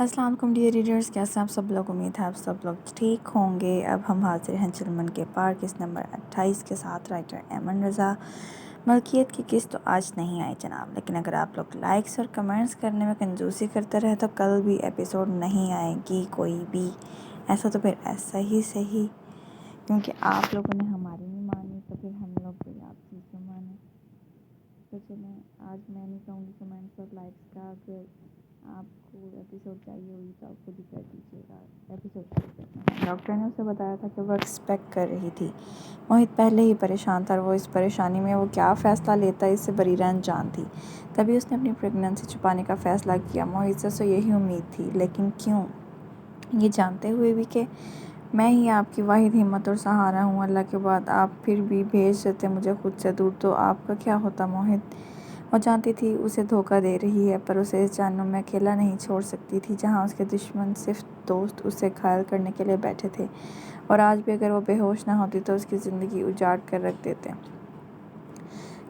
السلام علیکم dear readers, کیسے آپ سب لوگ؟ امید ہے آپ سب لوگ ٹھیک ہوں گے۔ اب ہم حاضر ہیں چلمن کے پارک اس نمبر 28 کے ساتھ۔ رائٹر ایمن رضا۔ ملکیت کی قسط تو آج نہیں آئی جناب، لیکن اگر آپ لوگ لائکس اور کمنٹس کرنے میں کنجوسی کرتے رہے تو کل بھی ایپیسوڈ نہیں آئے گی کوئی بھی۔ ایسا تو پھر ایسا ہی صحیح، کیونکہ آپ لوگوں نے ہماری نہیں مانی تو پھر ہم لوگ بھی آپ کی کیوں مانیں۔ تو چلیں، آج میں نہیں کہوں گی کمنٹس اور لائکس کا، اگر آپ کو ایپیسوڈ چاہیے ہوگی تو آپ خود ہی کر دیجیے گا۔ ایپیسوڈ شروع کرتے ہیں۔ ڈاکٹر نے اسے بتایا تھا کہ وہ ایکسپیکٹ کر رہی تھی۔ موہت پہلے ہی پریشان تھا اور وہ اس پریشانی میں وہ کیا فیصلہ لیتا اس سے بریرہ انجان تھی۔ تبھی اس نے اپنی پریگننسی چھپانے کا فیصلہ کیا۔ موہت سے اسے یہی امید تھی، لیکن کیوں؟ یہ جانتے ہوئے بھی کہ میں ہی آپ کی واحد ہمت اور سہارا ہوں، اللہ کے بعد آپ پھر بھی بھیج دیتے مجھے خود سے دور تو آپ کا کیا ہوتا موہت؟ وہ جانتی تھی اسے دھوکہ دے رہی ہے، پر اسے اس جہنم میں اکیلا نہیں چھوڑ سکتی تھی جہاں اس کے دشمن صرف دوست اسے گھائل کرنے کے لیے بیٹھے تھے، اور آج بھی اگر وہ بے ہوش نہ ہوتی تو اس کی زندگی اجاڑ کر رکھ دیتے،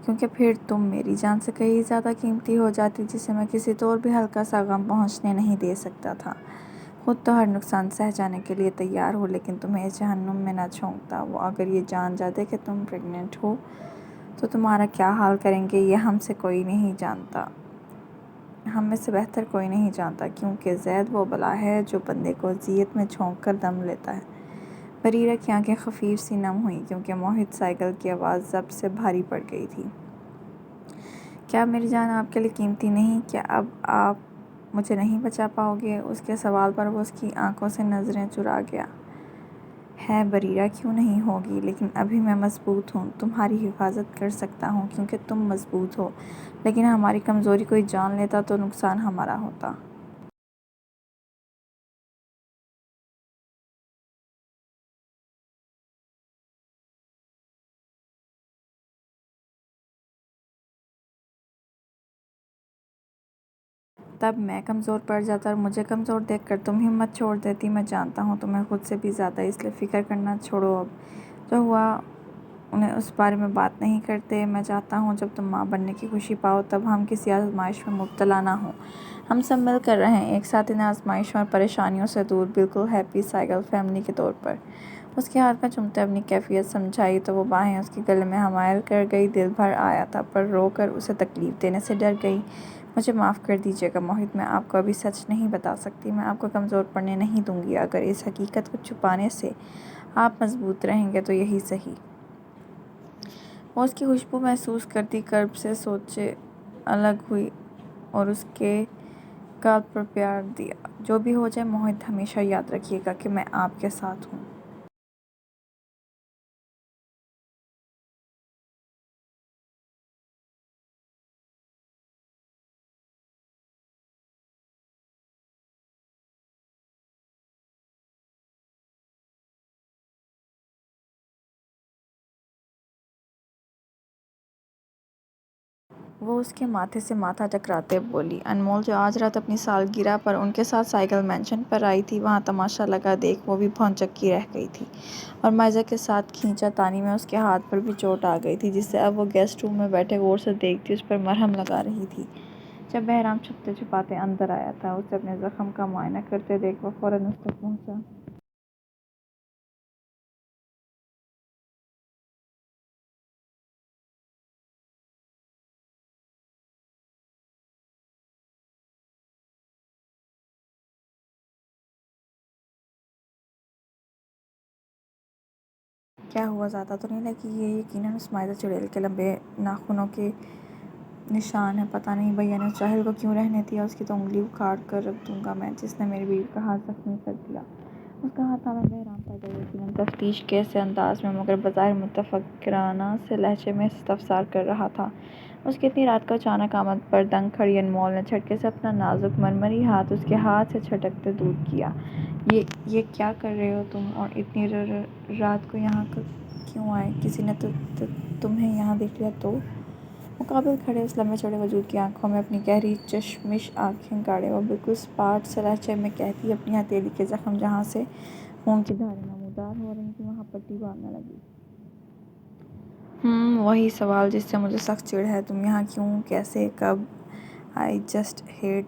کیونکہ پھر تم میری جان سے کہیں زیادہ قیمتی ہو جاتی، جسے میں کسی طور بھی ہلکا سا غم پہنچنے نہیں دے سکتا تھا۔ خود تو ہر نقصان سہ جانے کے لیے تیار ہو، لیکن تمہیں اس جہنم میں نہ جھونکتا۔ وہ اگر یہ جان جاتے کہ تم پریگننٹ ہو تو تمہارا کیا حال کریں گے یہ ہم سے کوئی نہیں جانتا، ہم میں سے بہتر کوئی نہیں جانتا، کیونکہ زید وہ بلا ہے جو بندے کو اذیت میں جھونک کر دم لیتا ہے۔ بریرہ کی آنکھیں خفیف سی نم ہوئیں، کیونکہ موہت سائیکل کی آواز ضبط سے بھاری پڑ گئی تھی۔ کیا میری جان آپ کے لیے قیمتی نہیں؟ کیا اب آپ مجھے نہیں بچا پاؤ گے؟ اس کے سوال پر وہ اس کی آنکھوں سے نظریں چرا گیا ہے۔ بریرہ کیوں نہیں ہوگی، لیکن ابھی میں مضبوط ہوں، تمہاری حفاظت کر سکتا ہوں کیونکہ تم مضبوط ہو، لیکن ہماری کمزوری کوئی جان لیتا تو نقصان ہمارا ہوتا۔ تب میں کمزور پڑ جاتا اور مجھے کمزور دیکھ کر تم ہمت چھوڑ دیتی۔ میں جانتا ہوں تمہیں خود سے بھی زیادہ، اس لیے فکر کرنا چھوڑو، اب جو ہوا انہیں اس بارے میں بات نہیں کرتے۔ میں چاہتا ہوں جب تم ماں بننے کی خوشی پاؤ تب ہم کسی آزمائش میں مبتلا نہ ہوں، ہم سب مل کر رہیں ایک ساتھ ان آزمائشوں اور پریشانیوں سے دور، بالکل ہیپی سائیکل فیملی کے طور پر۔ اس کے ہاتھ میں چومتے اپنی کیفیت سمجھائی تو وہ باہیں اس کے گلے میں حمائل کر گئی۔ دل بھر آیا تھا، پر رو کر اسے تکلیف دینے سے ڈر گئی۔ مجھے معاف کر دیجیے گا موہت، میں آپ کو ابھی سچ نہیں بتا سکتی، میں آپ کو کمزور پڑنے نہیں دوں گی، اگر اس حقیقت کو چھپانے سے آپ مضبوط رہیں گے تو یہی صحیح۔ وہ اس کی خوشبو محسوس کرتی قرب سے سوچے الگ ہوئی اور اس کے گال پر پیار دیا۔ جو بھی ہو جائے موہت، ہمیشہ یاد رکھیے گا کہ میں آپ کے ساتھ ہوں۔ وہ اس کے ماتھے سے ماتھا ٹکراتے بولی۔ انمول جو آج رات اپنی سالگرہ پر ان کے ساتھ سائیکل مینشن پر آئی تھی، وہاں تماشا لگا دیکھ وہ بھی بھونچکی رہ گئی تھی، اور مائزہ کے ساتھ کھینچا تانی میں اس کے ہاتھ پر بھی چوٹ آ گئی تھی، جسے اب وہ گیسٹ روم میں بیٹھے غور سے دیکھتی اس پر مرہم لگا رہی تھی۔ جب بہرام چھپتے چھپاتے اندر آیا تھا، اسے اپنے زخم کا معائنہ کرتے دیکھ وہ فوراً اس تک پہنچا۔ کیا ہوا، زیادہ تو نہیں لگی؟ یہ یقیناً اس مائزہ چڑیل کے لمبے ناخنوں کے نشان ہیں، پتہ نہیں بھیا نے اس جاہل کو کیوں رہنے دیا، اس کی تو انگلی اکھاڑ کر رکھ دوں گا میں، جس نے میری بیوی کا ہاتھ زخمی کر دیا۔ اس کا ہاتھ تھاما بہرام پیدل یقیناً تفتیش کے سے انداز میں مگر بظاہر متفکرانہ سے لہجے میں استفسار کر رہا تھا۔ اس کی اتنی رات کو اچانک آمد پر دنگ کھڑی انمول نے جھٹکے سے اپنا نازک مرمری ہاتھ اس کے ہاتھ سے جھٹکتے دور کیا۔ یہ کیا کر رہے ہو تم، اور اتنی رات کو یہاں کیوں آئے؟ کسی نے تمہیں یہاں دیکھ لیا تو؟ مقابل کھڑے اس لمبے چوڑے وجود کی آنکھوں میں اپنی گہری چشمش آنکھیں گاڑے وہ بالکل اسپاٹ سے لہجے میں کہتی، اپنی ہتھیلی کے زخم جہاں سے خون کی دھاریں نمودار ہو رہی تھیں وہاں پٹی باندھنے لگی۔ وہی سوال جس سے مجھے سخت چڑ ہے، تم یہاں کیوں، کیسے، کب؟ I just hate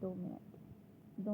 2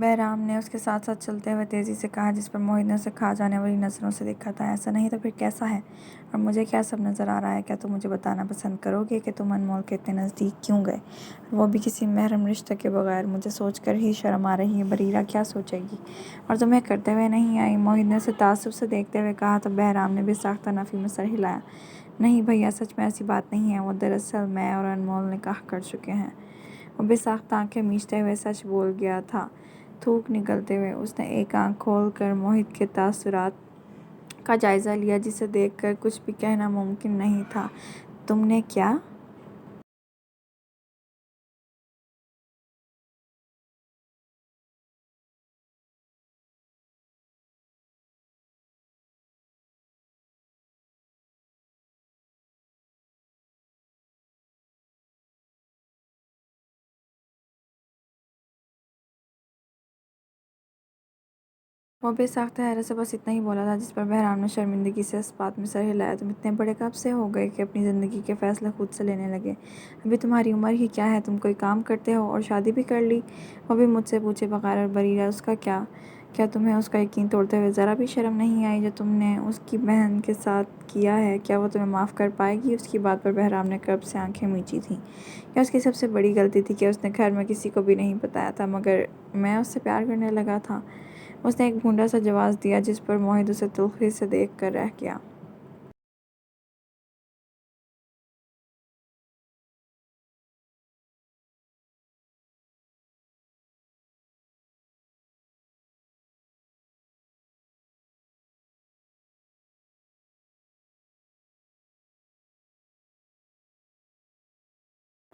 بہرام نے اس کے ساتھ ساتھ چلتے ہوئے تیزی سے کہا، جس پر موہت نے اسے کھا جانے والی نظروں سے دیکھا تھا۔ ایسا نہیں تو پھر کیسا ہے؟ اور مجھے کیا سب نظر آ رہا ہے؟ کیا تم مجھے بتانا پسند کرو گے کہ تم انمول کے اتنے نزدیک کیوں گئے، وہ بھی کسی محرم رشتے کے بغیر؟ مجھے سوچ کر ہی شرم آ رہی ہے، بریرہ کیا سوچے گی؟ اور تمہیں کرتے ہوئے نہیں آئی؟ موہت نے اسے تعصب سے دیکھتے ہوئے کہا تو بہرام نے بے ساختہ نفی میں سر ہلایا۔ نہیں بھیا، سچ میں ایسی بات نہیں ہے، وہ دراصل میں اور انمول نکاح کر چکے ہیں۔ وہ بے ساختہ آنکھیں میچتے ہوئے سچ بول گیا تھا، تھوک نگلتے ہوئے۔ اس نے ایک آنکھ کھول کر موہت کے تاثرات کا جائزہ لیا، جسے دیکھ کر کچھ بھی کہنا ممکن نہیں تھا۔ تم نے کیا؟ وہ بے ساختہ حیرت سے بس اتنا ہی بولا تھا، جس پر بہرام نے شرمندگی سے اس بات میں سر ہلایا۔ تم اتنے بڑے کب سے ہو گئے کہ اپنی زندگی کے فیصلے خود سے لینے لگے؟ ابھی تمہاری عمر ہی کیا ہے؟ تم کوئی کام کرتے ہو اور شادی بھی کر لی، وہ بھی مجھ سے پوچھے بغیر؟ اور بریرہ، اس کا کیا؟ کیا تمہیں اس کا یقین توڑتے ہوئے ذرا بھی شرم نہیں آئی؟ جو تم نے اس کی بہن کے ساتھ کیا ہے، کیا وہ تمہیں معاف کر پائے گی؟ اس کی بات پر بہرام نے کرب سے آنکھیں میچی تھیں۔ کیا اس کی سب سے بڑی غلطی تھی کہ اس نے گھر میں کسی کو بھی نہیں بتایا تھا، مگر میں اس سے پیار کرنے لگا تھا؟ اس نے ایک بھونڈا سا جواز دیا، جس پر موہت اسے تلخی سے دیکھ کر رہ گیا۔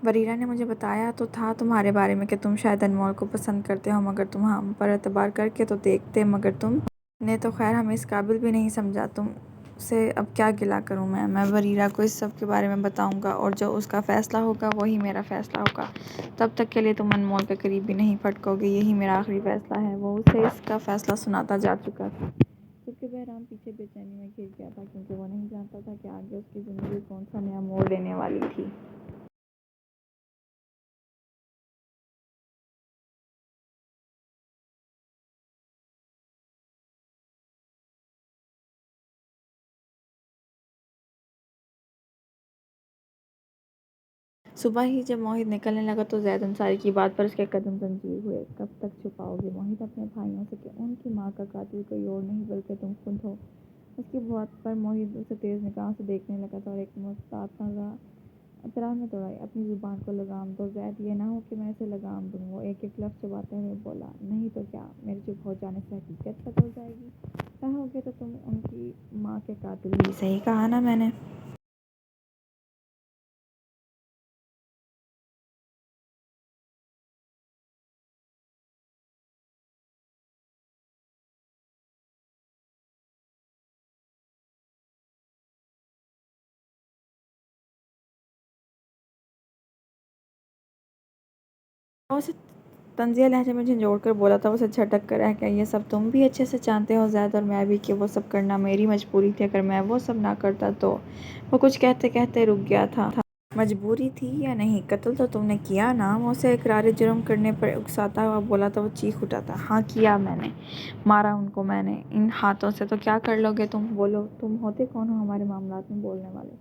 بریرہ نے مجھے بتایا تو تھا تمہارے بارے میں کہ تم شاید انمول کو پسند کرتے ہو، مگر تم ہم پر اعتبار کر کے تو دیکھتے، مگر تم نے تو خیر ہمیں اس قابل بھی نہیں سمجھا۔ تم سے اب کیا گلہ کروں میں بریرہ کو اس سب کے بارے میں بتاؤں گا، اور جو اس کا فیصلہ ہوگا وہی میرا فیصلہ ہوگا۔ تب تک کے لیے تم انمول کے قریب بھی نہیں پھٹکو گے، یہی میرا آخری فیصلہ ہے۔ وہ اسے اس کا فیصلہ سناتا جا چکا تھا، جبکہ بہرام پیچھے بے چینی میں گر گیا تھا، کیونکہ وہ نہیں جانتا تھا کہ آگے اس کی زندگی کون سا نیا موڑ لینے والی تھی۔ صبح ہی جب موہت نکلنے لگا تو زید انصاری کی بات پر اس کے قدم زنجیر ہوئے۔ کب تک چھپاؤ گے موہت اپنے بھائیوں سے کہ ان کی ماں کا قاتل کوئی اور نہیں بلکہ تم خود ہو؟ اس کی بات پر موہت اسے تیز نگاہوں سے دیکھنے لگا تھا اور ایک محتاط اطراف میں دوڑائی۔ اپنی زبان کو لگام دو زید، یہ نہ ہو کہ میں اسے لگام دوں۔ وہ ایک ایک لفظ چباتے ہوئے بولا۔ نہیں تو کیا، میرے چپ ہو جانے سے حقیقت بدل جائے گی؟ کہو گے تو تم ان کی ماں کے قاتل ہی۔ صحیح کہا نا میں نے؟ وہ اسے طنزیہ لہجے میں جھنجھوڑ کر بولا تھا۔ وہ اسے جھٹک کر رہ گیا۔ یہ سب تم بھی اچھے سے جانتے ہو زید، اور میں بھی، کہ وہ سب کرنا میری مجبوری تھی۔ اگر میں وہ سب نہ کرتا تو… وہ کچھ کہتے کہتے رک گیا تھا۔ مجبوری تھی یا نہیں، قتل تو تم نے کیا نا؟ وہ اسے اقرار جرم کرنے پر اکساتا ہوا بولا تو وہ چیخ اٹھا تھا۔ ہاں کیا میں نے، مارا ان کو میں نے، ان ہاتھوں سے۔ تو کیا کر لو گے تم؟ بولو، تم ہوتے کون ہو ہمارے معاملات میں بولنے والے؟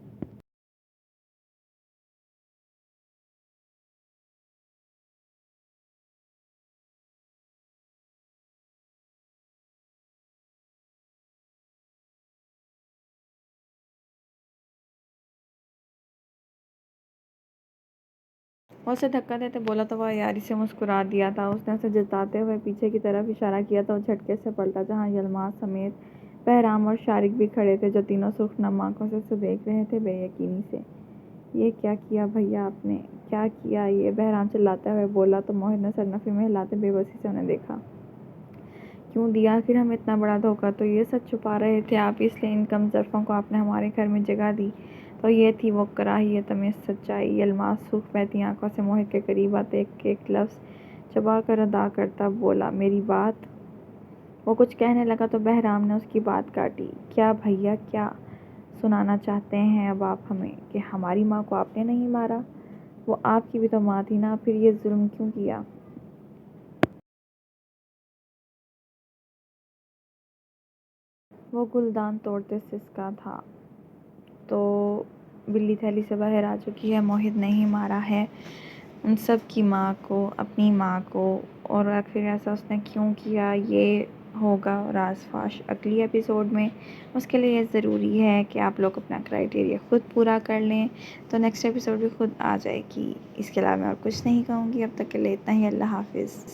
وہ اسے دھکا دیتے بولا تو وہ عیاری سے مسکرا دیا تھا۔ اس نے اسے جتاتے ہوئے پیچھے کی طرف اشارہ کیا تو وہ جھٹکے سے پلٹا، جہاں یلماز سمیت بہرام اور شارق بھی کھڑے تھے، جو تینوں سرخ نم آنکھوں سے اسے دیکھ رہے تھے بے یقینی سے۔ یہ کیا کیا بھیا آپ نے؟ کیا کیا یہ؟ بہرام چلاتے ہوئے بولا تو موہت نے سر نفی میں ہلاتے بے بسی سے انہیں دیکھا۔ کیوں دیا آخر ہمیں اتنا بڑا دھوکہ؟ تو یہ سچ چھپا رہے تھے آپ، اس لیے ان کم ظرفوں کو آپ نے ہمارے گھر میں جگہ دی؟ تو یہ تھی وہ کراہیت آمیز سچائی؟ یلماز سرخ بہتی آنکھوں سے موہت کے قریب آتے ایک ایک لفظ چبا کر ادا کرتا بولا، میری بات… وہ کچھ کہنے لگا تو بہرام نے اس کی بات کاٹی۔ کیا بھیا، کیا سنانا چاہتے ہیں اب آپ ہمیں؟ کہ ہماری ماں کو آپ نے نہیں مارا؟ وہ آپ کی بھی تو ماں تھی نا، پھر یہ ظلم کیوں کیا؟ وہ گلدان توڑتے سسکا تھا تو بلی تھیلی سے باہر آ چکی ہے، موہت نے ہی مارا ہے ان سب کی ماں کو، اپنی ماں کو، اور آخر ایسا اس نے کیوں کیا یہ ہوگا راز فاش اگلی ایپیسوڈ میں۔ اس کے لیے یہ ضروری ہے کہ آپ لوگ اپنا کرائٹیریا خود پورا کر لیں، تو نیکسٹ ایپیسوڈ بھی خود آ جائے گی۔ اس کے علاوہ میں اور کچھ نہیں کہوں گی، اب تک کے لیے اتنا ہی۔ اللہ حافظ۔